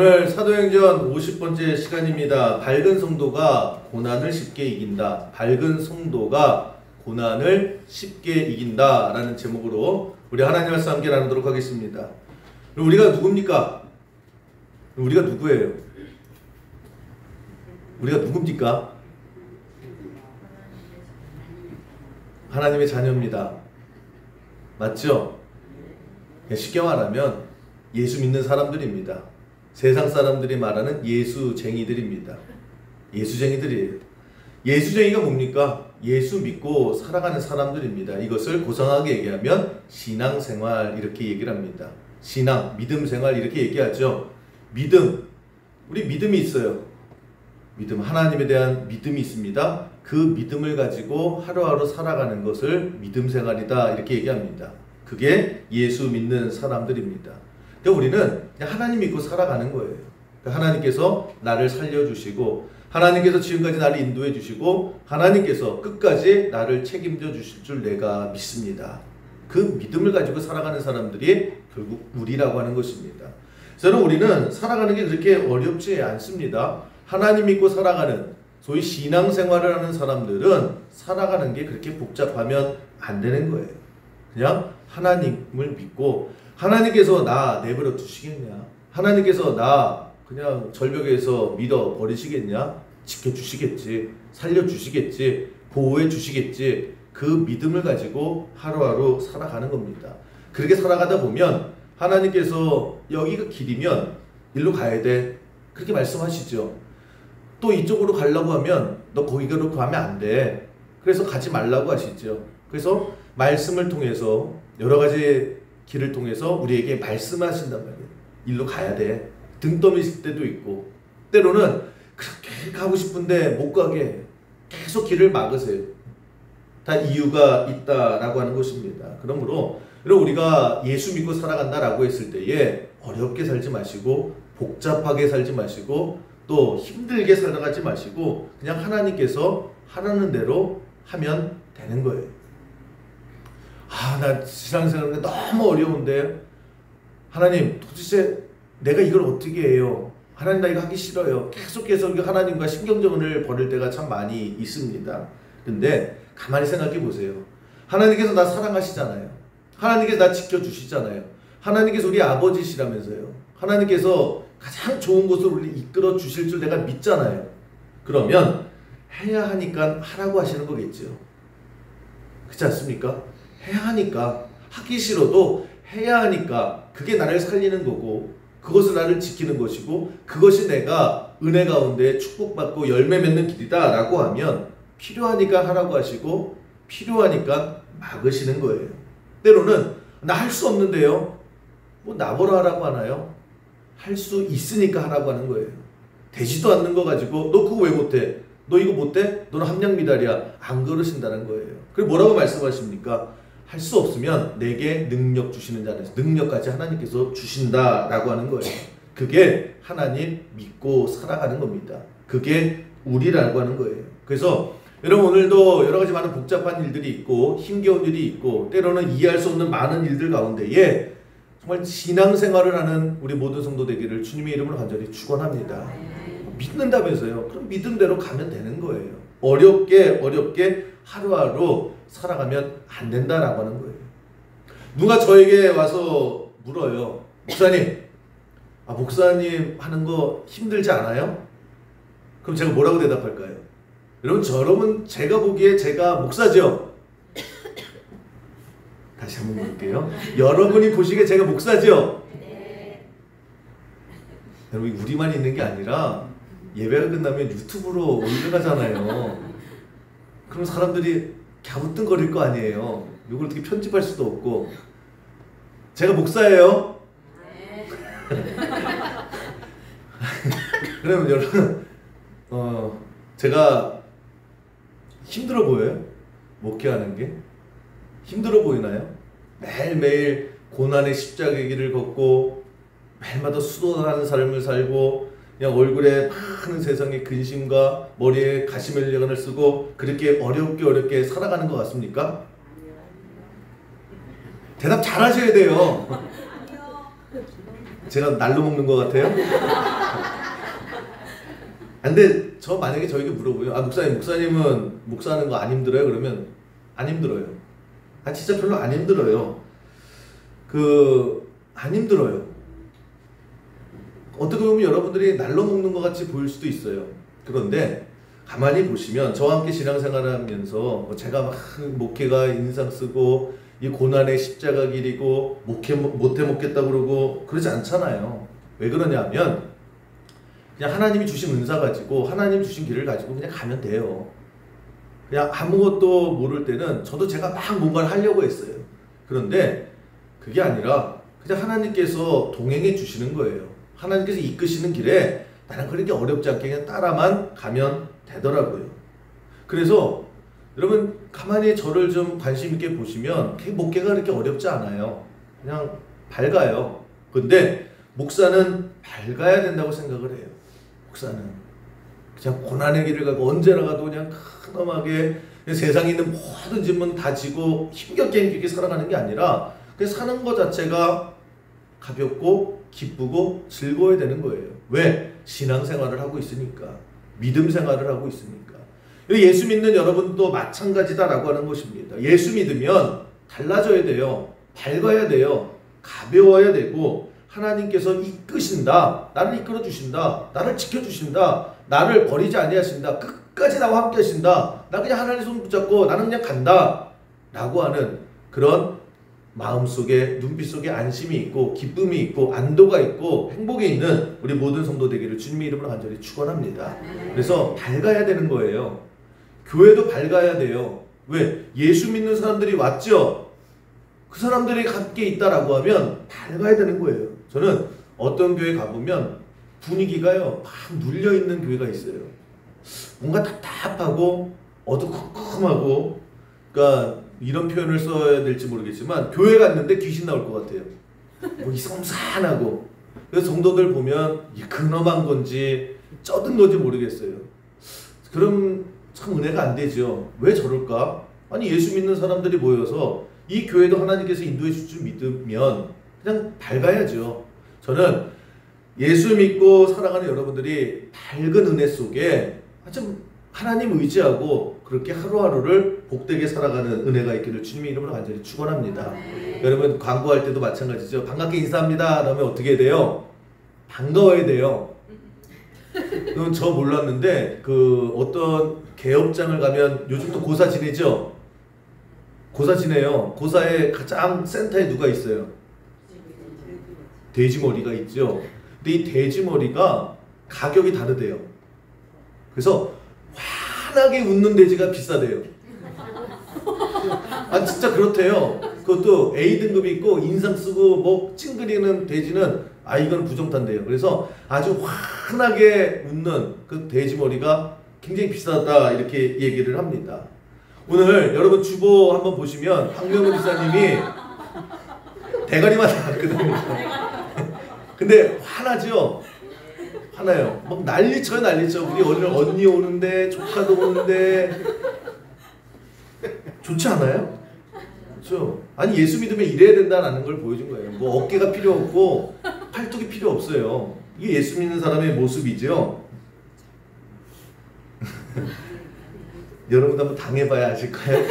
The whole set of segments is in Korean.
오늘 사도행전 50번째 시간입니다. 밝은 성도가 고난을 쉽게 이긴다. 밝은 성도가 고난을 쉽게 이긴다 라는 제목으로 우리 하나님 말씀 함께 나누도록 하겠습니다. 우리가 누굽니까? 우리가 누구예요? 우리가 누굽니까? 하나님의 자녀입니다. 맞죠? 쉽게 말하면 예수 믿는 사람들입니다. 세상 사람들이 말하는 예수쟁이들입니다. 예수쟁이들이에요. 예수쟁이가 뭡니까? 예수 믿고 살아가는 사람들입니다. 이것을 고상하게 얘기하면 신앙생활 이렇게 얘기를 합니다. 신앙, 믿음생활 이렇게 얘기하죠. 믿음, 우리 믿음이 있어요. 믿음, 하나님에 대한 믿음이 있습니다. 그 믿음을 가지고 하루하루 살아가는 것을 믿음생활이다 이렇게 얘기합니다. 그게 예수 믿는 사람들입니다. 근데 우리는 그냥 하나님 믿고 살아가는 거예요. 하나님께서 나를 살려주시고 하나님께서 지금까지 나를 인도해 주시고 하나님께서 끝까지 나를 책임져 주실 줄 내가 믿습니다. 그 믿음을 가지고 살아가는 사람들이 결국 우리라고 하는 것입니다. 저는 우리는 살아가는 게 그렇게 어렵지 않습니다. 하나님 믿고 살아가는 소위 신앙생활을 하는 사람들은 살아가는 게 그렇게 복잡하면 안 되는 거예요. 그냥 하나님을 믿고 하나님께서 나 내버려 두시겠냐? 하나님께서 나 그냥 절벽에서 믿어 버리시겠냐? 지켜주시겠지, 살려주시겠지, 보호해주시겠지. 그 믿음을 가지고 하루하루 살아가는 겁니다. 그렇게 살아가다 보면 하나님께서 여기가 길이면 일로 가야 돼. 그렇게 말씀하시죠. 또 이쪽으로 가려고 하면 너 거기로 가면 안 돼. 그래서 가지 말라고 하시죠. 그래서 말씀을 통해서 여러 가지 길을 통해서 우리에게 말씀하신단 말이에요. 일로 가야 돼. 등 떠미실 때도 있고 때로는 그렇게 가고 싶은데 못 가게 계속 길을 막으세요. 다 이유가 있다라고 하는 것입니다. 그러므로 우리가 예수 믿고 살아간다라고 했을 때에 어렵게 살지 마시고 복잡하게 살지 마시고 또 힘들게 살아가지 마시고 그냥 하나님께서 하라는 대로 하면 되는 거예요. 나 신앙생활이 너무 어려운데 하나님 도대체 내가 이걸 어떻게 해요? 하나님 나 이거 하기 싫어요. 계속해서 하나님과 신경전을 벌일 때가 참 많이 있습니다. 근데 가만히 생각해 보세요. 하나님께서 나 사랑하시잖아요. 하나님께서 나 지켜주시잖아요. 하나님께서 우리 아버지시라면서요. 하나님께서 가장 좋은 곳으로 우리 이끌어 주실 줄 내가 믿잖아요. 그러면 해야 하니까 하라고 하시는 거겠죠. 그렇지 않습니까? 해야 하니까, 하기 싫어도 해야 하니까 그게 나를 살리는 거고 그것은 나를 지키는 것이고 그것이 내가 은혜 가운데 축복받고 열매 맺는 길이다 라고 하면 필요하니까 하라고 하시고 필요하니까 막으시는 거예요. 때로는 나 할 수 없는데요. 뭐 나보러 하라고 하나요? 할 수 있으니까 하라고 하는 거예요. 되지도 않는 거 가지고 너 그거 왜 못해? 너 이거 못해? 너는 함량 미달이야. 안 그러신다는 거예요. 그리고 뭐라고 말씀하십니까? 할 수 없으면 내게 능력 주시는 자는 능력까지 하나님께서 주신다라고 하는 거예요. 그게 하나님 믿고 살아가는 겁니다. 그게 우리라고 하는 거예요. 그래서 여러분 오늘도 여러 가지 많은 복잡한 일들이 있고 힘겨운 일이 있고 때로는 이해할 수 없는 많은 일들 가운데에 정말 신앙생활을 하는 우리 모든 성도 되기를 주님의 이름으로 간절히 축원합니다. 믿는다면서요. 그럼 믿음대로 가면 되는 거예요. 어렵게 하루하루 살아가면 안 된다라고 하는 거예요. 누가 저에게 와서 물어요. 목사님, 목사님 하는 거 힘들지 않아요? 그럼 제가 뭐라고 대답할까요? 여러분 제가 보기에 제가 목사죠? 다시 한번 볼게요. 여러분이 보시기에 제가 목사죠? 네. 여러분 우리만 있는 게 아니라 예배가 끝나면 유튜브로 올라가잖아요. 그럼 사람들이 갸우뚱거릴 거 아니에요. 이걸 어떻게 편집할 수도 없고. 제가 목사예요? 네. 그러면 여러분 제가 힘들어 보여요? 목회하는 게? 힘들어 보이나요? 매일매일 고난의 십자가의 길을 걷고 매일마다 수도하는 삶을 살고 그냥 얼굴에 많은 세상의 근심과 머리에 가시멜리건을 쓰고 그렇게 어렵게 살아가는 것 같습니까? 대답 잘 하셔야 돼요. 제가 날로 먹는 것 같아요? 근데 저 만약에 저에게 물어보요. 목사님은 목사하는 거 안 힘들어요? 그러면 안 힘들어요. 진짜 별로 안 힘들어요. 안 힘들어요. 어떻게 보면 여러분들이 날로 먹는 것 같이 보일 수도 있어요. 그런데 가만히 보시면 저와 함께 신앙생활을 하면서 제가 막 목회가 인상 쓰고 이 고난의 십자가 길이고 못해 먹겠다 그러고 그러지 않잖아요. 왜 그러냐 하면 그냥 하나님이 주신 은사 가지고 하나님 주신 길을 가지고 그냥 가면 돼요. 그냥 아무것도 모를 때는 저도 제가 막 뭔가를 하려고 했어요. 그런데 그게 아니라 그냥 하나님께서 동행해 주시는 거예요. 하나님께서 이끄시는 길에 나는 그렇게 어렵지 않게 그냥 따라만 가면 되더라고요. 그래서 여러분 가만히 저를 좀 관심 있게 보시면 목회가 그렇게 어렵지 않아요. 그냥 밝아요. 근데 목사는 밝아야 된다고 생각을 해요. 목사는 그냥 고난의 길을 가고 언제나 가도 그냥 큰엄하게 세상에 있는 모든 짐은 다 지고 힘겹게 살아가는 게 아니라 그냥 사는 것 자체가 가볍고 기쁘고 즐거워야 되는 거예요. 왜? 신앙생활을 하고 있으니까. 믿음 생활을 하고 있으니까. 예수 믿는 여러분도 마찬가지다라고 하는 것입니다. 예수 믿으면 달라져야 돼요. 밝아야 돼요. 가벼워야 되고 하나님께서 이끄신다. 나를 이끌어 주신다. 나를 지켜주신다. 나를 버리지 아니하신다. 끝까지 나와 함께 하신다. 나 그냥 하나님의 손 붙잡고 나는 그냥 간다. 라고 하는 그런 마음속에 눈빛 속에 안심이 있고 기쁨이 있고 안도가 있고 행복이 있는 우리 모든 성도 되기를 주님의 이름으로 간절히 축원합니다. 그래서 밝아야 되는 거예요. 교회도 밝아야 돼요. 왜? 예수 믿는 사람들이 왔죠? 그 사람들이 함께 있다라고 하면 밝아야 되는 거예요. 저는 어떤 교회 가보면 분위기가요 막 눌려있는 교회가 있어요. 뭔가 답답하고 어두컴컴하고, 그러니까 이런 표현을 써야 될지 모르겠지만 교회 갔는데 귀신 나올 것 같아요. 뭐 이성산하고. 그래서 성도들 보면 근엄한 건지 쩌든 건지 모르겠어요. 그럼 참 은혜가 안 되죠. 왜 저럴까? 아니 예수 믿는 사람들이 모여서 이 교회도 하나님께서 인도해 줄 줄 믿으면 그냥 밝아야죠. 저는 예수 믿고 살아가는 여러분들이 밝은 은혜 속에 좀 하나님 의지하고 그렇게 하루하루를 복되게 살아가는 은혜가 있기를 주님의 이름으로 간절히 축원합니다. 여러분 광고할 때도 마찬가지죠. 반갑게 인사합니다. 그러면 어떻게 돼요? 반가워야 돼요. 그럼 저 몰랐는데 어떤 개업장을 가면 요즘 또 고사 지내죠? 고사 지내요. 고사에 가장 센터에 누가 있어요? 돼지머리가 있죠. 근데 이 돼지머리가 가격이 다르대요. 그래서 환하게 웃는 돼지가 비싸대요. 진짜 그렇대요. 그것도 A등급이 있고 인상 쓰고 뭐 찡그리는 돼지는 이건 부정탄대요. 그래서 아주 환하게 웃는 그 돼지머리가 굉장히 비싸다 이렇게 얘기를 합니다. 오늘 여러분 주보 한번 보시면 박명훈 지사님이 대가리만 나왔거든요. 근데 화나죠? 화나요. 막 난리쳐요, 난리쳐. 우리 오늘 언니 오는데, 조카도 오는데. 좋지 않아요? 그렇죠? 아니, 예수 믿으면 이래야 된다는 걸 보여준 거예요. 뭐 어깨가 필요 없고, 팔뚝이 필요 없어요. 이게 예수 믿는 사람의 모습이죠? 여러분도 한번 당해봐야 아실까요?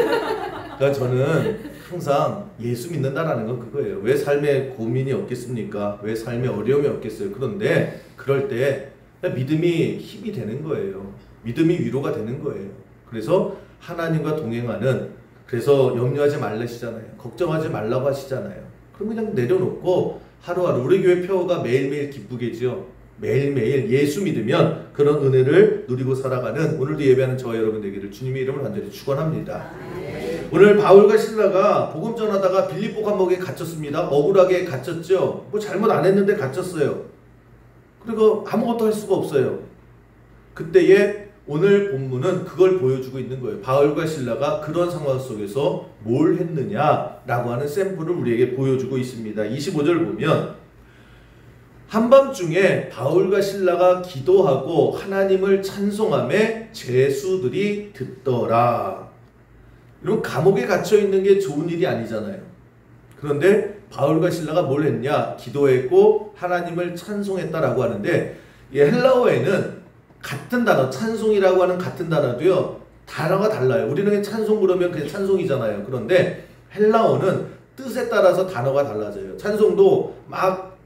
그러니까 저는 항상 예수 믿는다라는 건 그거예요. 왜 삶에 고민이 없겠습니까? 왜 삶에 어려움이 없겠어요? 그런데 그럴 때 믿음이 힘이 되는 거예요. 믿음이 위로가 되는 거예요. 그래서 하나님과 동행하는, 그래서 염려하지 말라시잖아요. 걱정하지 말라고 하시잖아요. 그럼 그냥 내려놓고 하루하루 우리 교회 표가 매일매일 기쁘겠죠. 매일매일 예수 믿으면 그런 은혜를 누리고 살아가는 오늘도 예배하는 저와 여러분 되기를 주님의 이름을 간절히 축원합니다. 오늘 바울과 실라가 복음 전하다가 빌립보 감옥에 갇혔습니다. 억울하게 갇혔죠. 뭐 잘못 안 했는데 갇혔어요. 그리고 아무것도 할 수가 없어요. 그때에 오늘 본문은 그걸 보여주고 있는 거예요. 바울과 실라가 그런 상황 속에서 뭘 했느냐라고 하는 샘플을 우리에게 보여주고 있습니다. 25절 보면 한밤중에 바울과 실라가 기도하고 하나님을 찬송하며 죄수들이 듣더라. 여러분 감옥에 갇혀 있는 게 좋은 일이 아니잖아요. 그런데 바울과 신라가 뭘 했냐? 기도했고 하나님을 찬송했다라고 하는데, 이 헬라어에는 같은 단어, 찬송이라고 하는 같은 단어도요, 단어가 달라요. 우리는 그냥 찬송 그러면 그냥 찬송이잖아요. 그런데 헬라어는 뜻에 따라서 단어가 달라져요. 찬송도 막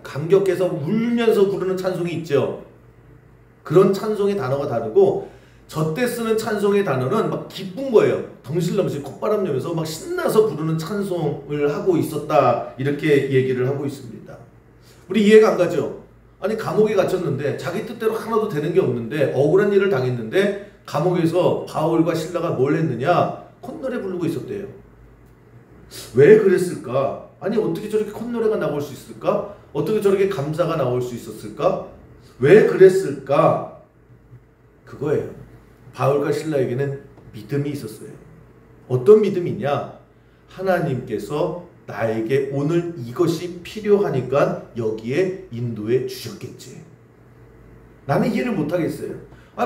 감격해서 울면서 부르는 찬송이 있죠. 그런 찬송의 단어가 다르고, 저때 쓰는 찬송의 단어는 막 기쁜 거예요. 덩실덩실 콧바람 내면서 막 신나서 부르는 찬송을 하고 있었다, 이렇게 얘기를 하고 있습니다. 우리 이해가 안 가죠? 아니, 감옥에 갇혔는데 자기 뜻대로 하나도 되는 게 없는데 억울한 일을 당했는데 감옥에서 바울과 신라가 뭘 했느냐? 콧노래 부르고 있었대요. 왜 그랬을까? 아니, 어떻게 저렇게 콧노래가 나올 수 있을까? 어떻게 저렇게 감사가 나올 수 있었을까? 왜 그랬을까? 그거예요. 바울과 신라에게는 믿음이 있었어요. 어떤 믿음이냐? 하나님께서 나에게 오늘 이것이 필요하니까 여기에 인도해 주셨겠지. 나는 이해를 못하겠어요.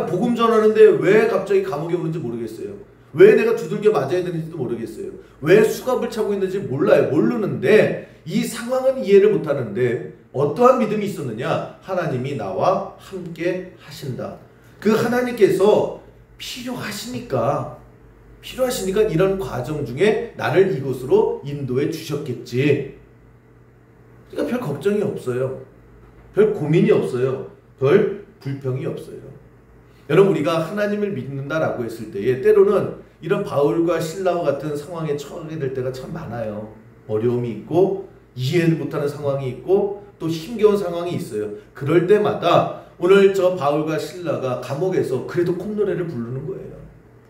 복음 전하는데 왜 갑자기 감옥에 오는지 모르겠어요. 왜 내가 두들겨 맞아야 되는지도 모르겠어요. 왜 수갑을 차고 있는지 몰라요. 모르는데 이 상황은 이해를 못하는데 어떠한 믿음이 있었느냐? 하나님이 나와 함께 하신다. 그 하나님께서 필요하시니까 이런 과정 중에 나를 이곳으로 인도해 주셨겠지. 그러니까 별 걱정이 없어요. 별 고민이 없어요. 별 불평이 없어요. 여러분, 우리가 하나님을 믿는다라고 했을 때에 때로는 이런 바울과 신라와 같은 상황에 처하게 될 때가 참 많아요. 어려움이 있고 이해를 못하는 상황이 있고 또 힘겨운 상황이 있어요. 그럴 때마다 오늘 저 바울과 신라가 감옥에서 그래도 콧노래를 부르는 거예요.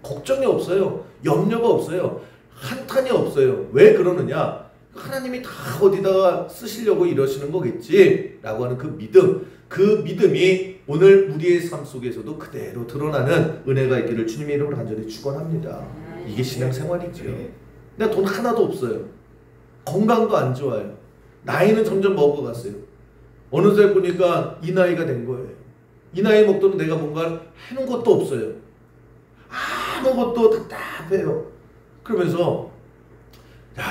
걱정이 없어요. 염려가 없어요. 한탄이 없어요. 왜 그러느냐? 하나님이 다 어디다가 쓰시려고 이러시는 거겠지 라고 하는 그 믿음이 오늘 우리의 삶 속에서도 그대로 드러나는 은혜가 있기를 주님의 이름으로 간절히 축원합니다. 이게 신앙생활이죠. 내가 돈 하나도 없어요. 건강도 안 좋아요. 나이는 점점 먹어갔어요. 어느새 보니까 이 나이가 된 거예요. 이 나이 먹도록 내가 뭔가 해놓은 것도 없어요. 아무것도 답답해요. 그러면서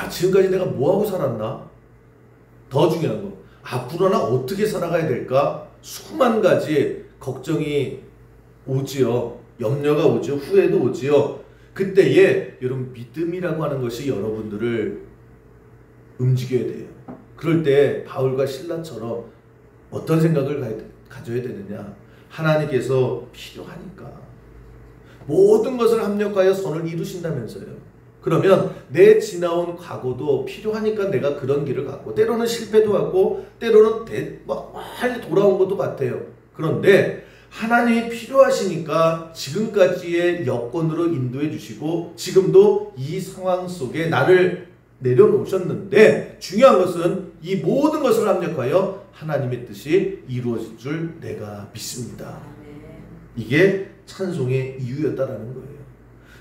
지금까지 내가 뭐하고 살았나? 더 중요한 거, 앞으로 나 어떻게 살아가야 될까? 수만 가지 걱정이 오지요. 염려가 오지요. 후회도 오지요. 그때에 여러분, 믿음이라고 하는 것이 여러분들을 움직여야 돼요. 그럴 때 바울과 신라처럼 어떤 생각을 가져야 되느냐? 하나님께서 필요하니까 모든 것을 합력하여 선을 이루신다면서요. 그러면 내 지나온 과거도 필요하니까 내가 그런 길을 갔고, 때로는 실패도 하고 때로는 빨리 돌아온 것도 같아요. 그런데 하나님이 필요하시니까 지금까지의 여건으로 인도해 주시고 지금도 이 상황 속에 나를 내려놓으셨는데, 중요한 것은 이 모든 것을 합력하여 하나님의 뜻이 이루어질 줄 내가 믿습니다. 이게 찬송의 이유였다라는 거예요.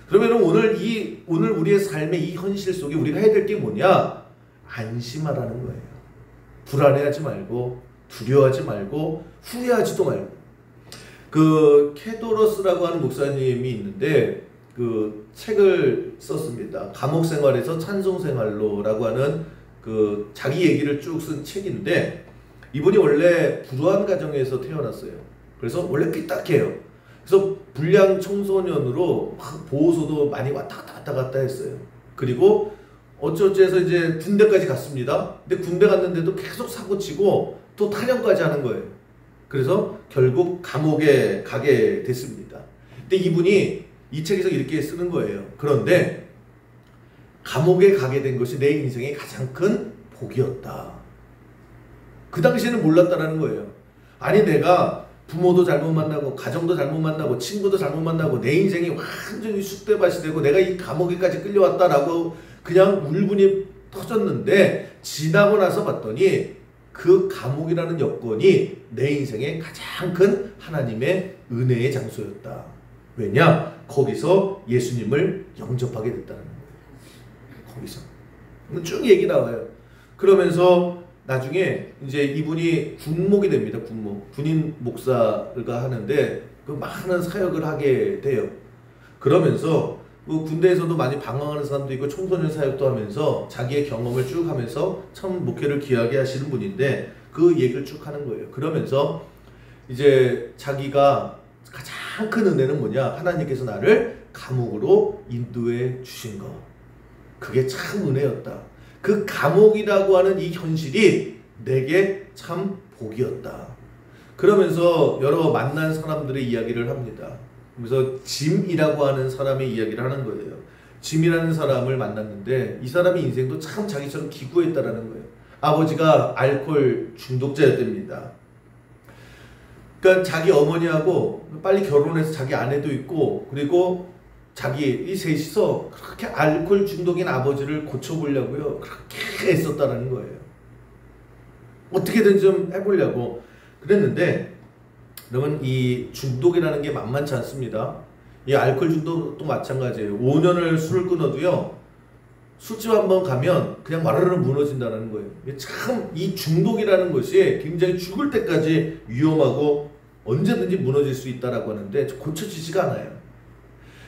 그러면 오늘 우리의 삶의 이 현실 속에 우리가 해야 될 게 뭐냐? 안심하라는 거예요. 불안해하지 말고 두려워하지 말고 후회하지도 말고. 그 케도로스라고 하는 목사님이 있는데 그 책을 썼습니다. 감옥 생활에서 찬송 생활로라고 하는 그 자기 얘기를 쭉 쓴 책인데, 이분이 원래 불우한 가정에서 태어났어요. 그래서 원래 삐딱해요. 그래서 불량 청소년으로 막 보호소도 많이 왔다 갔다 했어요. 그리고 어쩌해서 이제 군대까지 갔습니다. 근데 군대 갔는데도 계속 사고치고 또 탈영까지 하는 거예요. 그래서 결국 감옥에 가게 됐습니다. 근데 이분이 이 책에서 이렇게 쓰는 거예요. 그런데 감옥에 가게 된 것이 내 인생의 가장 큰 복이었다. 그 당시에는 몰랐다라는 거예요. 아니, 내가 부모도 잘못 만나고 가정도 잘못 만나고 친구도 잘못 만나고 내 인생이 완전히 쑥대밭이 되고 내가 이 감옥에까지 끌려왔다라고 그냥 울분이 터졌는데, 지나고 나서 봤더니 그 감옥이라는 여건이 내 인생의 가장 큰 하나님의 은혜의 장소였다. 왜냐? 거기서 예수님을 영접하게 됐다는 거예요. 거기서 쭉 얘기 나와요. 그러면서 나중에 이제 이분이 군목이 됩니다. 군인 목사가 하는데 그 많은 사역을 하게 돼요. 그러면서 군대에서도 많이 방황하는 사람도 있고 청소년 사역도 하면서 자기의 경험을 쭉 하면서 참 목회를 귀하게 하시는 분인데 그 얘기를 쭉 하는 거예요. 그러면서 이제 자기가 가장 큰 은혜는 뭐냐? 하나님께서 나를 감옥으로 인도해 주신 거. 그게 참 은혜였다. 그 감옥이라고 하는 이 현실이 내게 참 복이었다. 그러면서 여러 만난 사람들의 이야기를 합니다. 그래서 짐이라고 하는 사람의 이야기를 하는 거예요. 짐이라는 사람을 만났는데 이 사람의 인생도 참 자기처럼 기구했다라는 거예요. 아버지가 알코올 중독자였답니다. 그러니까 자기 어머니하고 빨리 결혼해서 자기 아내도 있고 그리고 자기 이 셋이서 그렇게 알코올 중독인 아버지를 고쳐보려고요. 그렇게 애썼다라는 거예요. 어떻게든 좀 해보려고 그랬는데 그러면 이 중독이라는 게 만만치 않습니다. 이 알코올 중독도 마찬가지예요. 5년을 술을 끊어도요. 술집 한번 가면 그냥 와르르 무너진다는 거예요. 참 이 중독이라는 것이 굉장히 죽을 때까지 위험하고 언제든지 무너질 수 있다라고 하는데 고쳐지지가 않아요.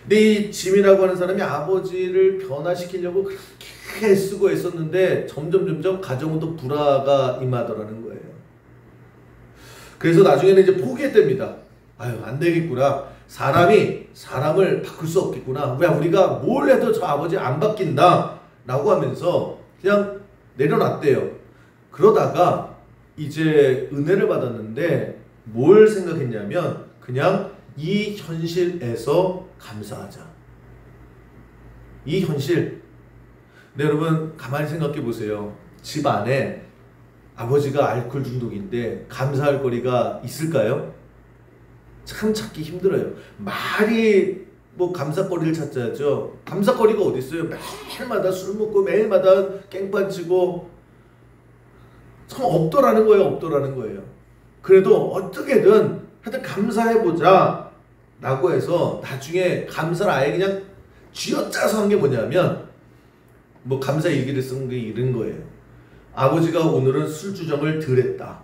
근데 이 짐이라고 하는 사람이 아버지를 변화시키려고 그렇게 애쓰고 애썼는데 점점 가정은 또 불화가 임하더라는 거예요. 그래서 나중에는 이제 포기했답니다. 아유, 안 되겠구나. 사람이 사람을 바꿀 수 없겠구나. 왜 우리가 뭘 해도 저 아버지 안 바뀐다 라고 하면서 그냥 내려놨대요. 그러다가 이제 은혜를 받았는데 뭘 생각했냐면 그냥 이 현실에서 감사하자. 이 현실. 근데 여러분 가만히 생각해 보세요. 집 안에 아버지가 알코올 중독인데 감사할 거리가 있을까요? 참 찾기 힘들어요. 말이 뭐 감사거리를 찾자죠. 감사거리가 어디 있어요? 매일마다 술 먹고 매일마다 깽판 치고 참 없더라는 거예요. 없더라는 거예요. 그래도 어떻게든 하여튼 감사해보자 라고 해서 나중에 감사를 아예 그냥 쥐어짜서 한 게 뭐냐면 뭐 감사 일기를 쓴 게 이런 거예요. 아버지가 오늘은 술주정을 덜 했다.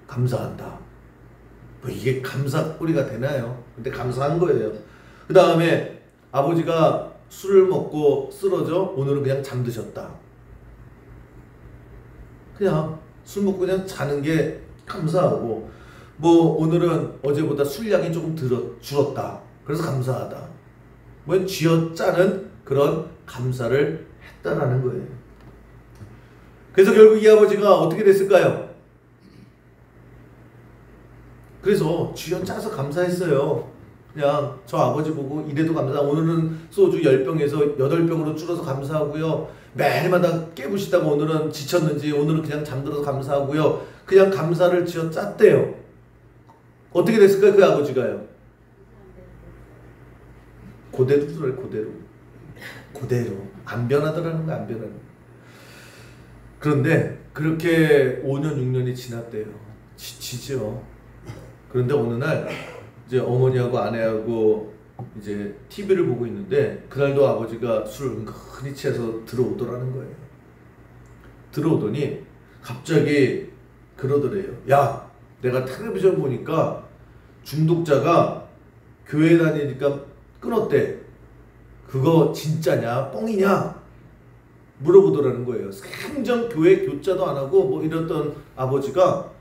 감사한다. 뭐 이게 감사 꼬리가 되나요? 근데 감사한 거예요. 그 다음에 아버지가 술을 먹고 쓰러져 오늘은 그냥 잠드셨다. 그냥 술 먹고 그냥 자는 게 감사하고 뭐 오늘은 어제보다 술량이 조금 줄었다. 그래서 감사하다. 뭐 쥐어짜는 그런 감사를 했다라는 거예요. 그래서 결국 이 아버지가 어떻게 됐을까요? 그래서 쥐어짜서 감사했어요. 그냥 저 아버지 보고 이래도 감사. 오늘은 소주 10병에서 8병으로 줄어서 감사하고요. 매일마다 깨부시다가 오늘은 지쳤는지 오늘은 그냥 잠들어서 감사하고요. 그냥 감사를 쥐어짰대요. 어떻게 됐을까요? 그 아버지가요. 그대로 안 변하더라는 거야. 안 변하는 거야. 그런데 그렇게 5년 6년이 지났대요. 지치죠. 그런데 어느 날 이제 어머니하고 아내하고 이제 TV를 보고 있는데 그날도 아버지가 술을 은근히 취해서 들어오더라는 거예요. 들어오더니 갑자기 그러더래요. 야, 내가 텔레비전 보니까 중독자가 교회 다니니까 끊었대. 그거 진짜냐? 뻥이냐? 물어보더라는 거예요. 생전 교회 교자도 안 하고 뭐 이랬던 아버지가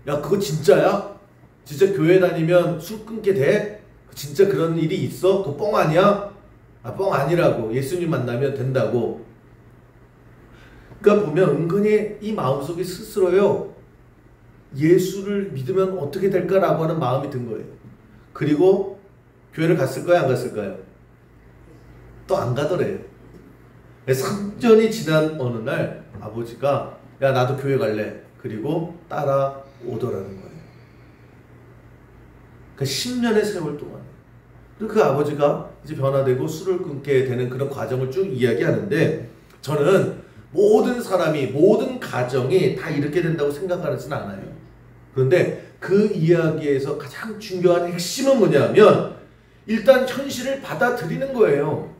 야, 그거 진짜야? 진짜 교회 다니면 술 끊게 돼? 진짜 그런 일이 있어? 그거 뻥 아니야? 아, 뻥 아니라고. 예수님 만나면 된다고. 그러니까 보면 은근히 이 마음속이 스스로요. 예수를 믿으면 어떻게 될까라고 하는 마음이 든 거예요. 그리고 교회를 갔을까요? 안 갔을까요? 또 안 가더래요. 3년이 지난 어느 날 아버지가 야, 나도 교회 갈래. 그리고 따라오더라는 거예요. 그러니까 10년의 세월 동안. 그 아버지가 이제 변화되고 술을 끊게 되는 그런 과정을 쭉 이야기하는데 저는 모든 사람이 모든 가정이 다 이렇게 된다고 생각하지는 않아요. 그런데 그 이야기에서 가장 중요한 핵심은 뭐냐면 일단 현실을 받아들이는 거예요.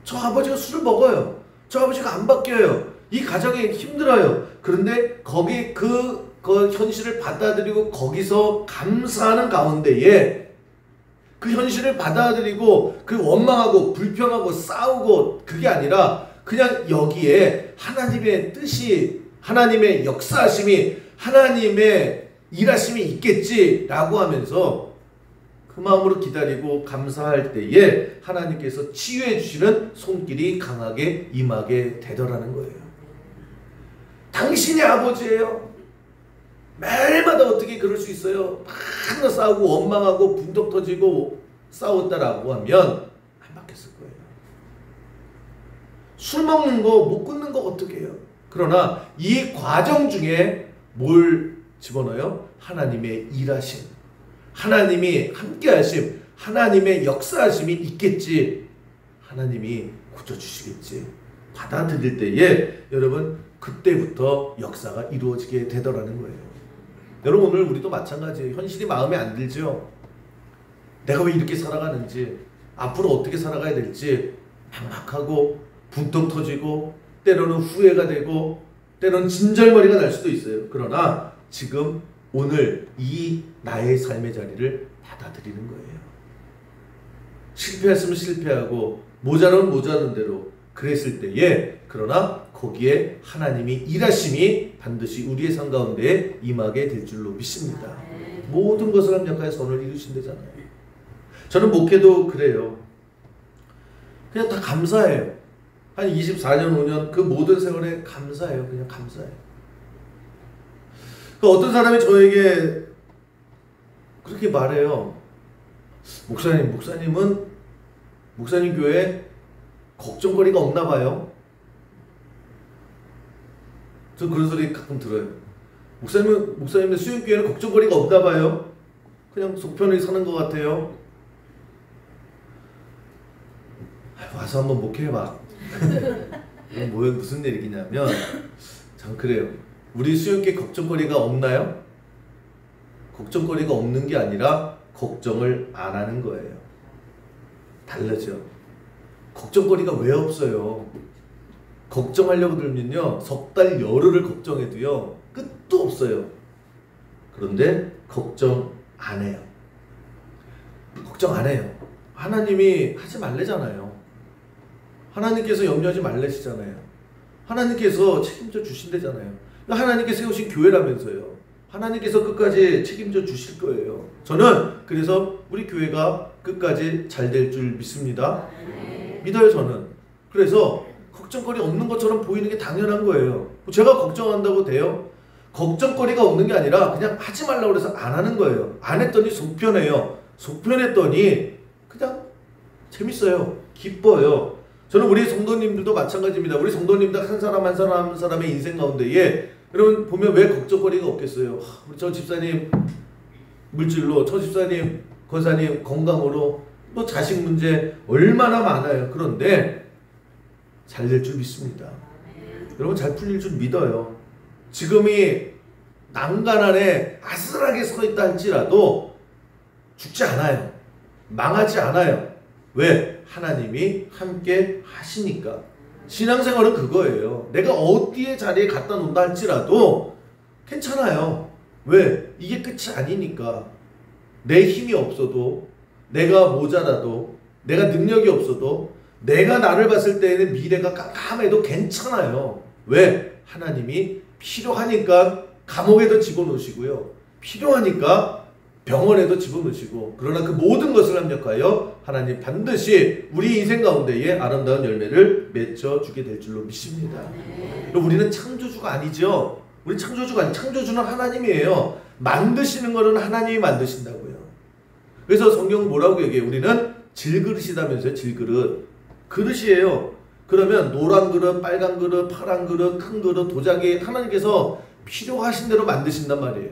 저 아버지가 술을 먹어요. 저 아버지가 안 바뀌어요. 이 가정이 힘들어요. 그런데 거기 그 현실을 받아들이고 거기서 감사하는 가운데에 그 현실을 받아들이고 그 원망하고 불평하고 싸우고 그게 아니라 그냥 여기에 하나님의 뜻이, 하나님의 역사하심이, 하나님의 일하심이 있겠지라고 하면서 그 마음으로 기다리고 감사할 때에 하나님께서 치유해 주시는 손길이 강하게 임하게 되더라는 거예요. 당신이 아버지예요. 매일마다 어떻게 그럴 수 있어요? 맨날 싸우고 원망하고 분덕 터지고 싸웠다라고 하면 안 바뀌었을 거예요. 술 먹는 거 못 끊는 거 어떻게 해요? 그러나 이 과정 중에 뭘 집어넣어요? 하나님의 일하심, 하나님이 함께하심, 하나님의 역사하심이 있겠지. 하나님이 고쳐주시겠지. 받아들일 때에 여러분 그때부터 역사가 이루어지게 되더라는 거예요. 여러분 오늘 우리도 마찬가지예요. 현실이 마음에 안 들죠. 내가 왜 이렇게 살아가는지, 앞으로 어떻게 살아가야 될지 막막하고 붕텅 터지고 때로는 후회가 되고 때로는 진절머리가 날 수도 있어요. 그러나 지금 오늘 이 나의 삶의 자리를 받아들이는 거예요. 실패했으면 실패하고 모자라면 모자란 대로 그랬을 때에 그러나 거기에 하나님이 일하심이 반드시 우리의 삶 가운데 임하게 될 줄로 믿습니다. 모든 것을 합력하여 선을 이루신다잖아요. 저는 목회도 그래요. 그냥 다 감사해요. 한 24년 5년 그 모든 세월에 감사해요. 그냥 감사해요. 어떤 사람이 저에게 그렇게 말해요. 목사님은 목사님 교회에 걱정거리가 없나 봐요. 저 그런 소리 가끔 들어요. 목사님의 수영교회는 걱정거리가 없나 봐요. 그냥 속편히 사는 것 같아요. 와서 한번 목회해봐. 무슨 얘기냐면 참 그래요. 우리 수영교회 걱정거리가 없나요? 걱정거리가 없는 게 아니라 걱정을 안 하는 거예요. 다르죠. 걱정거리가 왜 없어요? 걱정하려고 들면요, 석 달 열흘을 걱정해도요 끝도 없어요. 그런데 걱정 안 해요. 걱정 안 해요. 하나님이 하지 말래잖아요. 하나님께서 염려하지 말래시잖아요. 하나님께서 책임져 주신대잖아요. 하나님께 세우신 교회라면서요. 하나님께서 끝까지 책임져 주실 거예요. 저는 그래서 우리 교회가 끝까지 잘 될 줄 믿습니다. 믿어요 저는. 그래서 걱정거리 없는 것처럼 보이는 게 당연한 거예요. 제가 걱정한다고 돼요? 걱정거리가 없는 게 아니라 그냥 하지 말라고 그래서 안 하는 거예요. 안 했더니 속편해요. 속편했더니 그냥 재밌어요. 기뻐요. 저는 우리 성도님들도 마찬가지입니다. 우리 성도님들 한 사람 한 사람 한 사람의 인생 가운데에 여러분 보면 왜 걱정거리가 없겠어요? 우리 저 집사님 물질로, 저 집사님 권사님 건강으로, 또 자식 문제 얼마나 많아요. 그런데 잘 될 줄 믿습니다. 여러분 잘 풀릴 줄 믿어요. 지금이 난간 안에 아슬하게 서 있다 할지라도 죽지 않아요. 망하지 않아요. 왜? 하나님이 함께 하시니까. 신앙생활은 그거예요. 내가 어디에 자리에 갖다 놓는다 할지라도 괜찮아요. 왜? 이게 끝이 아니니까. 내 힘이 없어도, 내가 모자라도, 내가 능력이 없어도, 내가 나를 봤을 때에는 미래가 깜깜해도 괜찮아요. 왜? 하나님이 필요하니까 감옥에도 집어넣으시고요. 필요하니까 병원에도 집어넣으시고, 그러나 그 모든 것을 합력하여 하나님 반드시 우리 인생 가운데에 아름다운 열매를 맺어주게 될 줄로 믿습니다. 우리는 창조주가 아니죠. 우리 창조주가 아니, 창조주는 하나님이에요. 만드시는 거는 하나님이 만드신다고요. 그래서 성경은 뭐라고 얘기해요? 우리는 질그릇이라면서요. 질그릇. 그릇이에요. 그러면 노란 그릇, 빨간 그릇, 파란 그릇, 큰 그릇, 도자기 하나님께서 필요하신 대로 만드신단 말이에요.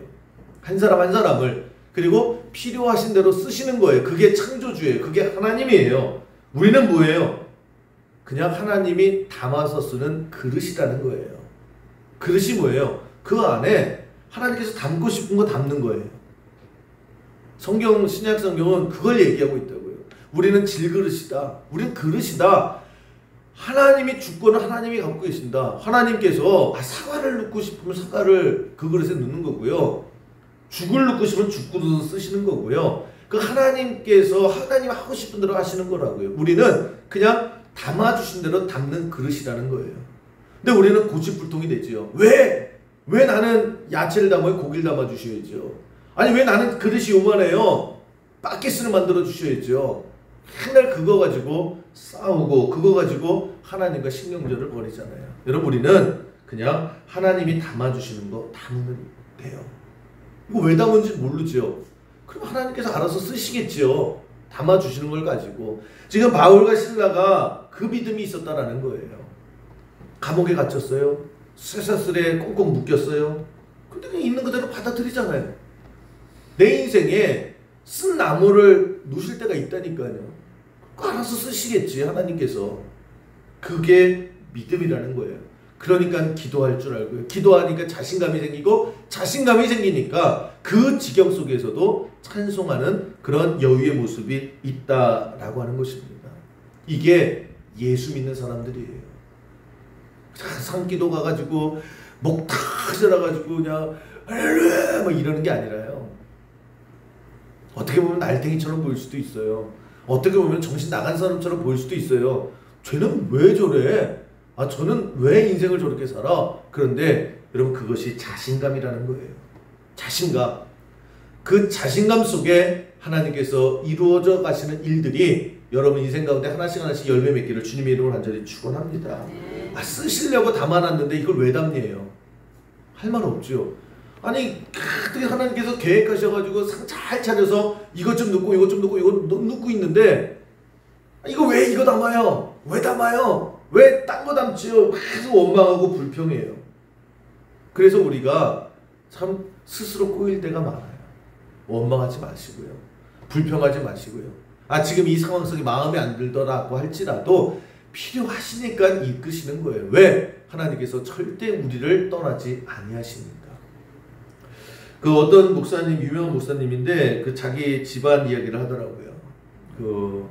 한 사람 한 사람을. 그리고 필요하신 대로 쓰시는 거예요. 그게 창조주예요. 그게 하나님이에요. 우리는 뭐예요? 그냥 하나님이 담아서 쓰는 그릇이라는 거예요. 그릇이 뭐예요? 그 안에 하나님께서 담고 싶은 거 담는 거예요. 성경, 신약 성경은 그걸 얘기하고 있다고요. 우리는 질그릇이다. 우리는 그릇이다. 하나님이 주권을 하나님이 갖고 계신다. 하나님께서 사과를 넣고 싶으면 사과를 그 그릇에 넣는 거고요. 죽을 넣고 싶으면 죽그릇을 쓰시는 거고요. 그 하나님께서 하나님 하고 싶은 대로 하시는 거라고요. 우리는 그냥 담아주신 대로 담는 그릇이라는 거예요. 근데 우리는 고집불통이 되지요. 왜 나는 야채를 담아요? 고기를 담아주셔야죠. 아니 왜 나는 그릇이 요만해요? 바켓을 만들어 주셔야죠. 맨날 그거 가지고 싸우고 그거 가지고 하나님과 신경전을 벌이잖아요. 여러분 우리는 그냥 하나님이 담아주시는 거 담으면 돼요. 이거 왜 담은지 모르죠. 그럼 하나님께서 알아서 쓰시겠죠. 담아주시는 걸 가지고. 지금 바울과 실라가 그 믿음이 있었다라는 거예요. 감옥에 갇혔어요. 쇠사슬에 꽁꽁 묶였어요. 근데 그냥 있는 그대로 받아들이잖아요. 내 인생에 쓴 나무를 누실 때가 있다니까요. 알아서 쓰시겠지 하나님께서. 그게 믿음이라는 거예요. 그러니까 기도할 줄 알고요. 기도하니까 자신감이 생기고 자신감이 생기니까 그 지경 속에서도 찬송하는 그런 여유의 모습이 있다라고 하는 것입니다. 이게 예수 믿는 사람들이에요. 산기도 가가지고 목 탁 절어가지고 그냥 할렐루야 막 이러는 게 아니라요. 어떻게 보면 날탱이처럼 보일 수도 있어요. 어떻게 보면 정신 나간 사람처럼 보일 수도 있어요. 쟤는 왜 저래? 저는 왜 인생을 저렇게 살아? 그런데 여러분 그것이 자신감이라는 거예요. 자신감. 그 자신감 속에 하나님께서 이루어져 가시는 일들이 여러분 인생 가운데 하나씩 열매 맺기를 주님의 이름으로 간절히 축원합니다. 쓰시려고 담아놨는데 이걸 왜 담니에요? 할 말 없죠. 아니 어떻게 하나님께서 계획하셔가지고 상 잘 차려서 이것 좀 넣고 이것 좀 넣고 이것 넣고 있는데 이거 왜 이거 담아요? 왜 담아요? 왜 딴 거 담지요? 계속 원망하고 불평해요. 그래서 우리가 참 스스로 꼬일 때가 많아요. 원망하지 마시고요. 불평하지 마시고요. 지금 이 상황 속에 마음에 안 들더라고 할지라도 필요하시니까 이끄시는 거예요. 왜? 하나님께서 절대 우리를 떠나지 아니하십니까? 그 어떤 목사님, 유명한 목사님인데 그 자기 집안 이야기를 하더라고요. 그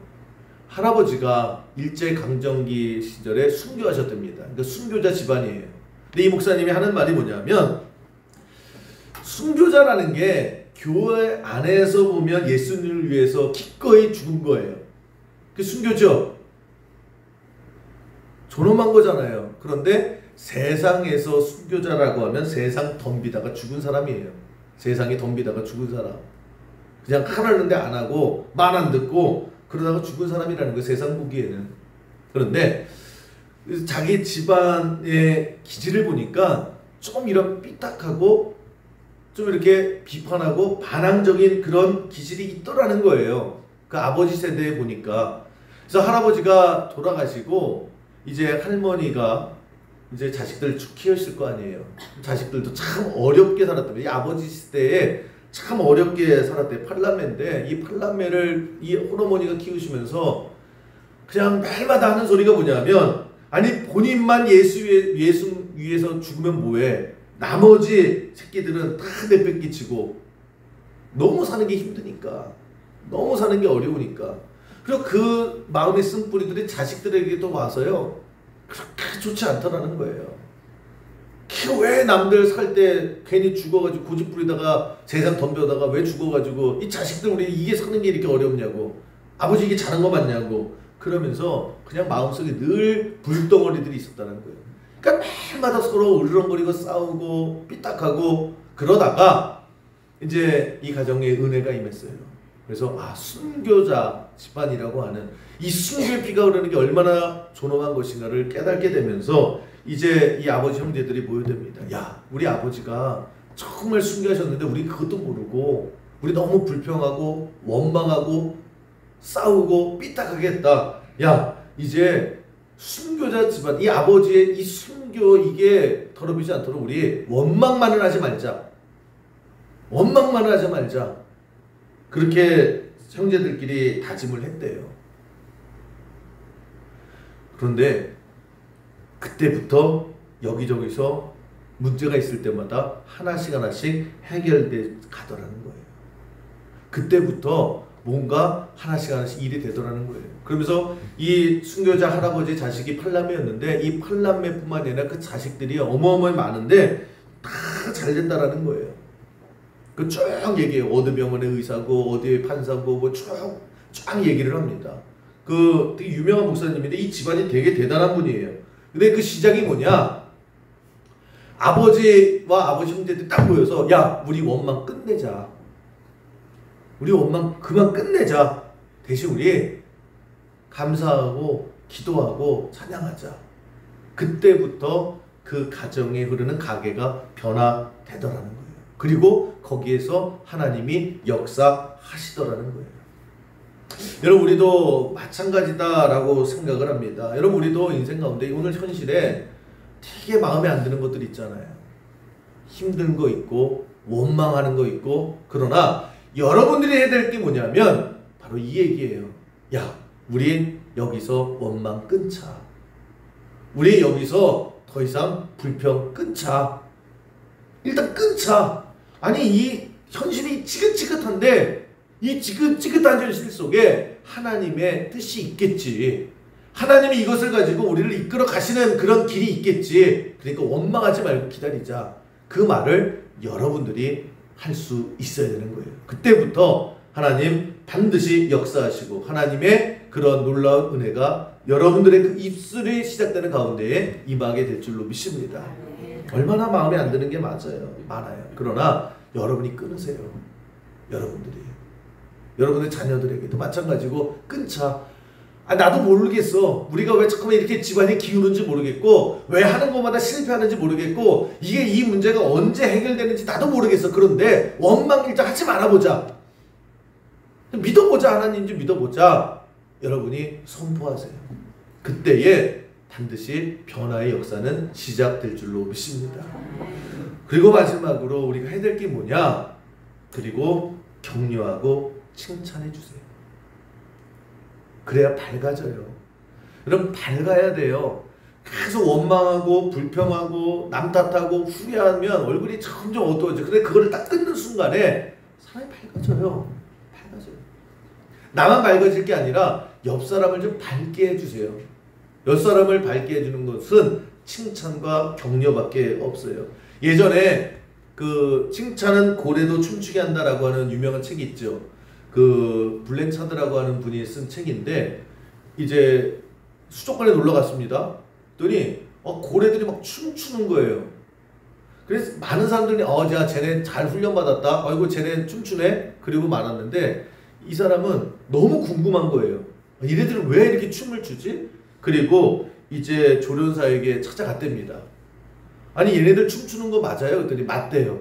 할아버지가 일제강점기 시절에 순교하셨답니다. 그러니까 순교자 집안이에요. 근데 이 목사님이 하는 말이 뭐냐면 순교자라는 게 교회 안에서 보면 예수님을 위해서 기꺼이 죽은 거예요. 그게 순교죠. 존엄한 거잖아요. 그런데 세상에서 순교자라고 하면 세상 덤비다가 죽은 사람이에요. 세상이 덤비다가 죽은 사람. 그냥 하라는데 안 하고 말 안 듣고 그러다가 죽은 사람이라는 거예요. 세상 보기에는. 그런데 자기 집안의 기질을 보니까 좀 이런 삐딱하고 좀 이렇게 비판하고 반항적인 그런 기질이 있더라는 거예요. 그 아버지 세대에 보니까. 그래서 할아버지가 돌아가시고 이제 할머니가 이제 자식들 쭉 키웠을 거 아니에요. 자식들도 참 어렵게 살았답니다. 이 아버지 시대에 참 어렵게 살았대요. 팔남매인데 이 팔남매를 이 할어머니가 키우시면서 그냥 매일마다 하는 소리가 뭐냐면 아니 본인만 예수 위해서 죽으면 뭐해. 나머지 새끼들은 다 내뺏기치고 너무 사는 게 힘드니까 너무 사는 게 어려우니까 그리고 그 마음의 쓴뿌리들이 자식들에게 또 와서요 그렇게 좋지 않다라는 거예요. 왜 남들 살 때 괜히 죽어가지고 고집 부리다가 세상 덤벼다가 왜 죽어가지고 이 자식들 우리 이게 사는 게 이렇게 어렵냐고 아버지 이게 잘한 거 맞냐고 그러면서 그냥 마음속에 늘 불덩어리들이 있었다는 거예요. 그러니까 매일마다 서로 으르렁거리고 싸우고 삐딱하고 그러다가 이제 이 가정에 은혜가 임했어요. 그래서 순교자 집안이라고 하는 이 순교의 피가 흐르는 게 얼마나 존엄한 것인가를 깨닫게 되면서 이제 이 아버지 형제들이 모여듭니다. 야, 우리 아버지가 정말 순교하셨는데 우리 그것도 모르고 우리 너무 불평하고 원망하고 싸우고 삐딱하게 했다. 야, 이제 순교자 집안, 이 아버지의 이 순교 이게 더럽히지 않도록 우리 원망만을 하지 말자. 원망만을 하지 말자. 그렇게 형제들끼리 다짐을 했대요. 그런데 그때부터 여기저기서 문제가 있을 때마다 하나씩 해결돼 가더라는 거예요. 그때부터 뭔가 하나씩 일이 되더라는 거예요. 그러면서 이 순교자 할아버지 자식이 8남매였는데 이 8남매뿐만 아니라 그 자식들이 어마어마하게 많은데 다 잘 된다라는 거예요. 그 쭉 얘기해요. 어디 병원의 의사고 어디의 판사고 뭐 쫙 얘기를 합니다. 그 되게 유명한 목사님인데 이 집안이 되게 대단한 분이에요. 근데 그 시작이 뭐냐? 아버지와 아버지 형제들 딱 모여서 야 우리 원망 끝내자. 우리 원망 그만 끝내자. 대신 우리 감사하고 기도하고 찬양하자. 그때부터 그 가정에 흐르는 가계가 변화되더라는 거예요. 그리고 거기에서 하나님이 역사하시더라는 거예요. 여러분 우리도 마찬가지다라고 생각을 합니다. 여러분 우리도 인생 가운데 오늘 현실에 되게 마음에 안 드는 것들 있잖아요. 힘든 거 있고 원망하는 거 있고 그러나 여러분들이 해야 될 게 뭐냐면 바로 이 얘기예요. 야 우리 여기서 원망 끊자. 우리 여기서 더 이상 불평 끊자. 일단 끊자. 아니 이 현실이 지긋지긋한데 이 지긋지긋한 현실 속에 하나님의 뜻이 있겠지. 하나님이 이것을 가지고 우리를 이끌어 가시는 그런 길이 있겠지. 그러니까 원망하지 말고 기다리자. 그 말을 여러분들이 할 수 있어야 되는 거예요. 그때부터 하나님 반드시 역사하시고 하나님의 그런 놀라운 은혜가 여러분들의 그 입술이 시작되는 가운데에 임하게 될 줄로 믿습니다. 얼마나 마음에 안 드는 게 많아요. 그러나 여러분이 끊으세요. 여러분의 자녀들에게도 마찬가지고 끊자. 나도 모르겠어. 우리가 왜 자꾸만 이렇게 집안이 기우는지 모르겠고 왜 하는 것마다 실패하는지 모르겠고 이게 이 문제가 언제 해결되는지 나도 모르겠어. 그런데 원망 일단 하지 말아보자. 믿어보자. 하나님 좀 믿어보자. 여러분이 선포하세요. 그때에 반드시 변화의 역사는 시작될 줄로 믿습니다. 그리고 마지막으로 우리가 해야 될 게 뭐냐? 그리고 격려하고 칭찬해 주세요. 그래야 밝아져요. 여러분 밝아야 돼요. 계속 원망하고 불평하고 남 탓하고 후회하면 얼굴이 점점 어두워져. 근데 그거를 딱 끊는 순간에 사람이 밝아져요. 나만 밝아질 게 아니라 옆 사람을 좀 밝게 해주세요. 옆 사람을 밝게 해주는 것은 칭찬과 격려밖에 없어요. 예전에 그 칭찬은 고래도 춤추게 한다라고 하는 유명한 책이 있죠. 그 블랭차드라고 하는 분이 쓴 책인데 이제 수족관에 놀러 갔습니다. 그랬더니 고래들이 막 춤추는 거예요. 그래서 많은 사람들이 자 쟤네 잘 훈련받았다. 아이고 쟤네 춤추네. 그리고 말았는데 이 사람은 너무 궁금한 거예요. 얘네들은 왜 이렇게 춤을 추지? 그리고 이제 조련사에게 찾아갔답니다. 아니 얘네들 춤추는 거 맞아요? 그랬더니 맞대요.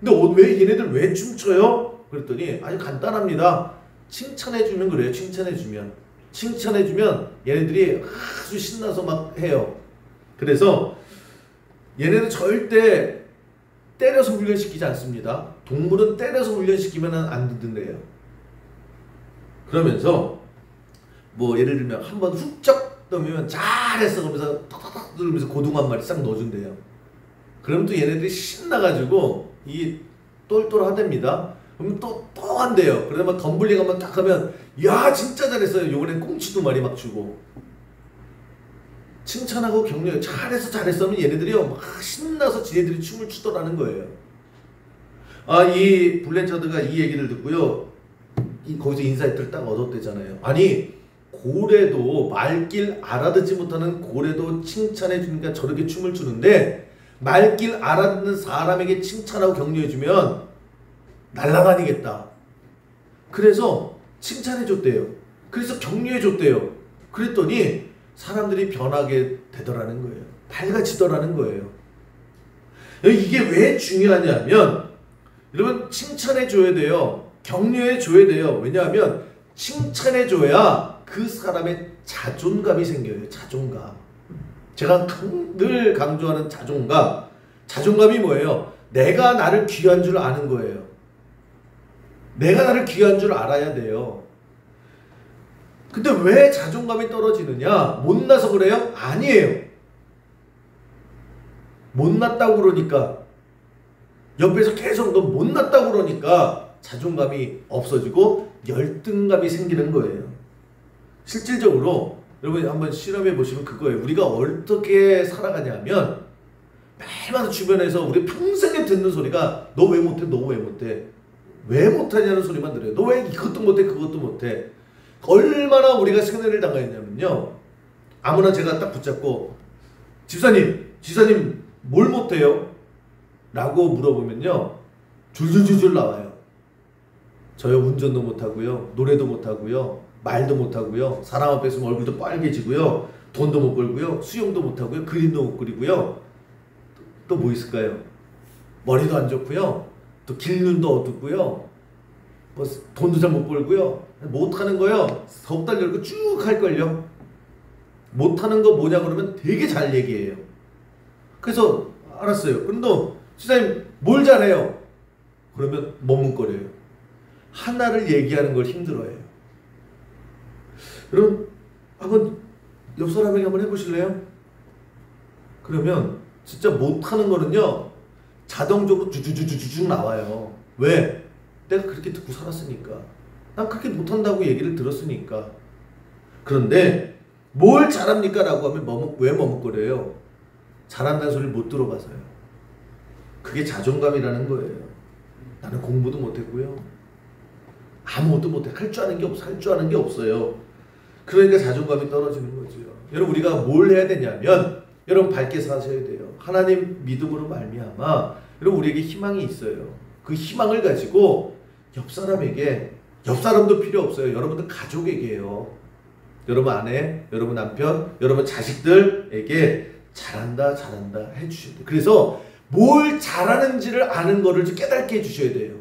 근데 왜 얘네들 왜 춤춰요? 그랬더니 아주 간단합니다. 칭찬해주면 그래요. 칭찬해주면 얘네들이 아주 신나서 막 해요. 그래서 얘네는 절대 때려서 훈련시키지 않습니다. 동물은 때려서 훈련시키면 안 듣는데요. 그러면서 뭐 예를 들면 한번 훅쩍 떠면 잘했어 그러면서 탁탁탁 누르면서 고등어 한 마리 싹 넣어준대요. 그러면 또 얘네들이 신나가지고 이 똘똘하답니다. 그럼 또 한대요. 그러면 덤블링 한번 딱 하면 야 진짜 잘했어요. 요번엔 꽁치 2마리 막 주고. 칭찬하고 격려해. 잘했어 하면 얘네들이요 막 신나서 지네들이 춤을 추더라는 거예요. 이 블렌차드가 이 얘기를 듣고요. 거기서 인사이트를 딱 얻었대잖아요. 아니 고래도 말길 알아듣지 못하는 고래도 칭찬해 주니까 저렇게 춤을 추는데 말길 알아듣는 사람에게 칭찬하고 격려해 주면 날라다니겠다. 그래서 칭찬해 줬대요. 그래서 격려해 줬대요. 그랬더니 사람들이 변하게 되더라는 거예요. 밝아지더라는 거예요. 이게 왜 중요하냐면 여러분 칭찬해 줘야 돼요. 격려해 줘야 돼요. 왜냐하면 칭찬해 줘야 그 사람의 자존감이 생겨요. 자존감. 제가 늘 강조하는 자존감이 뭐예요? 내가 나를 귀한 줄 아는 거예요. 내가 나를 귀한 줄 알아야 돼요. 근데 왜 자존감이 떨어지느냐? 못나서 그래요? 아니에요. 못났다고 그러니까 옆에서 계속 너 못났다고 그러니까 자존감이 없어지고 열등감이 생기는 거예요. 실질적으로 여러분 한번 실험해 보시면 그거예요. 우리가 어떻게 살아가냐면 매일마다 주변에서 우리 평생에 듣는 소리가 너 왜 못해? 너 왜 못해? 왜 못하냐는 소리만 들어요. 너 왜 이것도 못해? 그것도 못해? 얼마나 우리가 세뇌를 당했냐면요. 아무나 제가 딱 붙잡고 집사님 뭘 못해요? 라고 물어보면요. 줄줄줄줄 나와요. 저요 운전도 못하고요. 노래도 못하고요. 말도 못하고요. 사람 앞에 있으면 얼굴도 빨개지고요. 돈도 못 벌고요. 수영도 못하고요. 그림도 못 그리고요. 또 뭐 있을까요? 머리도 안 좋고요. 또 길눈도 어둡고요. 뭐 돈도 잘 못 벌고요. 못하는 거요. 석 달 열고 쭉 할걸요. 못하는 거 뭐냐 그러면 되게 잘 얘기해요. 그래서 알았어요. 그런데 지사님 뭘 잘해요? 그러면 머뭇거려요. 하나를 얘기하는 걸 힘들어해요. 여러분 한번 옆 사람에게 한번 해보실래요? 그러면 진짜 못하는 거는요 자동적으로 주주주주주 나와요. 왜? 내가 그렇게 듣고 살았으니까. 난 그렇게 못한다고 얘기를 들었으니까. 그런데 뭘 잘합니까? 라고 하면 왜 머뭇거려요? 잘한다는 소리를 못 들어봐서요. 그게 자존감이라는 거예요. 나는 공부도 못했고요. 아무것도 못해. 할 줄 아는 게 없어. 할 줄 아는 게 없어요. 그러니까 자존감이 떨어지는 거죠. 여러분 우리가 뭘 해야 되냐면 여러분 밝게 사셔야 돼요. 하나님 믿음으로 말미암아 여러분 우리에게 희망이 있어요. 그 희망을 가지고 옆 사람에게 옆 사람도 필요 없어요. 여러분들 가족에게요. 여러분 아내, 여러분 남편, 여러분 자식들에게 잘한다 해주셔야 돼요. 그래서 뭘 잘하는지를 아는 거를 깨닫게 해주셔야 돼요.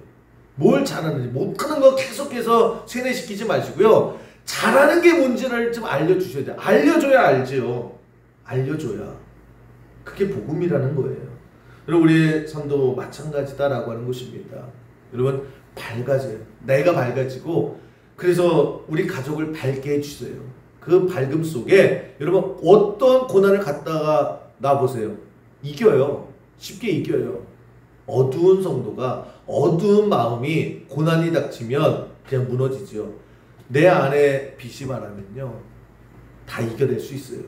뭘 잘하는지 못하는 거 계속해서 세뇌시키지 마시고요. 잘하는 게 뭔지를 좀 알려주셔야 돼요. 알려줘야 알죠. 알려줘야. 그게 복음이라는 거예요. 여러분 우리의 삶도 마찬가지다라고 하는 것입니다. 여러분 밝아져요. 내가 밝아지고 그래서 우리 가족을 밝게 해주세요. 그 밝음 속에 여러분 어떤 고난을 갖다가 놔보세요. 이겨요. 쉽게 이겨요. 어두운 성도가 어두운 마음이 고난이 닥치면 그냥 무너지죠. 내 안에 빛이 말하면요 다 이겨낼 수 있어요.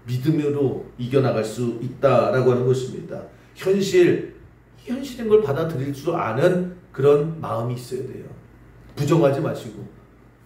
믿음으로 이겨나갈 수 있다라고 하는 것입니다. 현실인 걸 받아들일 줄 아는 그런 마음이 있어야 돼요. 부정하지 마시고.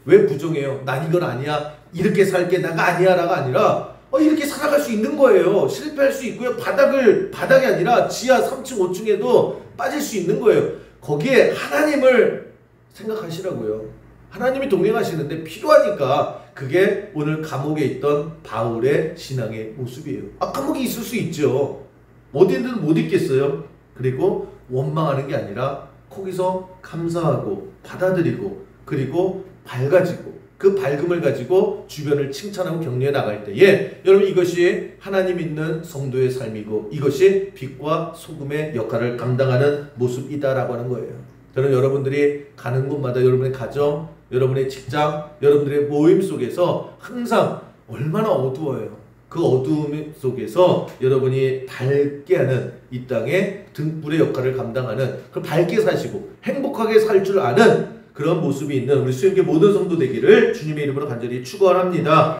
왜 부정해요? 난 이건 아니야. 이렇게 살게 나가 아니야 라가 아니라 이렇게 살아갈 수 있는 거예요. 실패할 수 있고요. 바닥이 아니라 지하 3층 5층에도 빠질 수 있는 거예요. 거기에 하나님을 생각하시라고요. 하나님이 동행하시는데 필요하니까 그게 오늘 감옥에 있던 바울의 신앙의 모습이에요. 감옥에 있을 수 있죠. 어디든 못 있겠어요. 그리고 원망하는 게 아니라 거기서 감사하고 받아들이고 그리고 밝아지고 그 밝음을 가지고 주변을 칭찬하고 격려해 나갈 때에 여러분 이것이 하나님 있는 성도의 삶이고 이것이 빛과 소금의 역할을 감당하는 모습이다라고 하는 거예요. 저는 여러분들이 가는 곳마다 여러분의 가정, 여러분의 직장, 여러분들의 모임 속에서 항상 얼마나 어두워요. 그 어두움 속에서 여러분이 밝게 하는 이 땅의 등불의 역할을 감당하는 그 밝게 사시고 행복하게 살 줄 아는 그런 모습이 있는 우리 수영계 모든 성도 되기를 주님의 이름으로 간절히 축원합니다.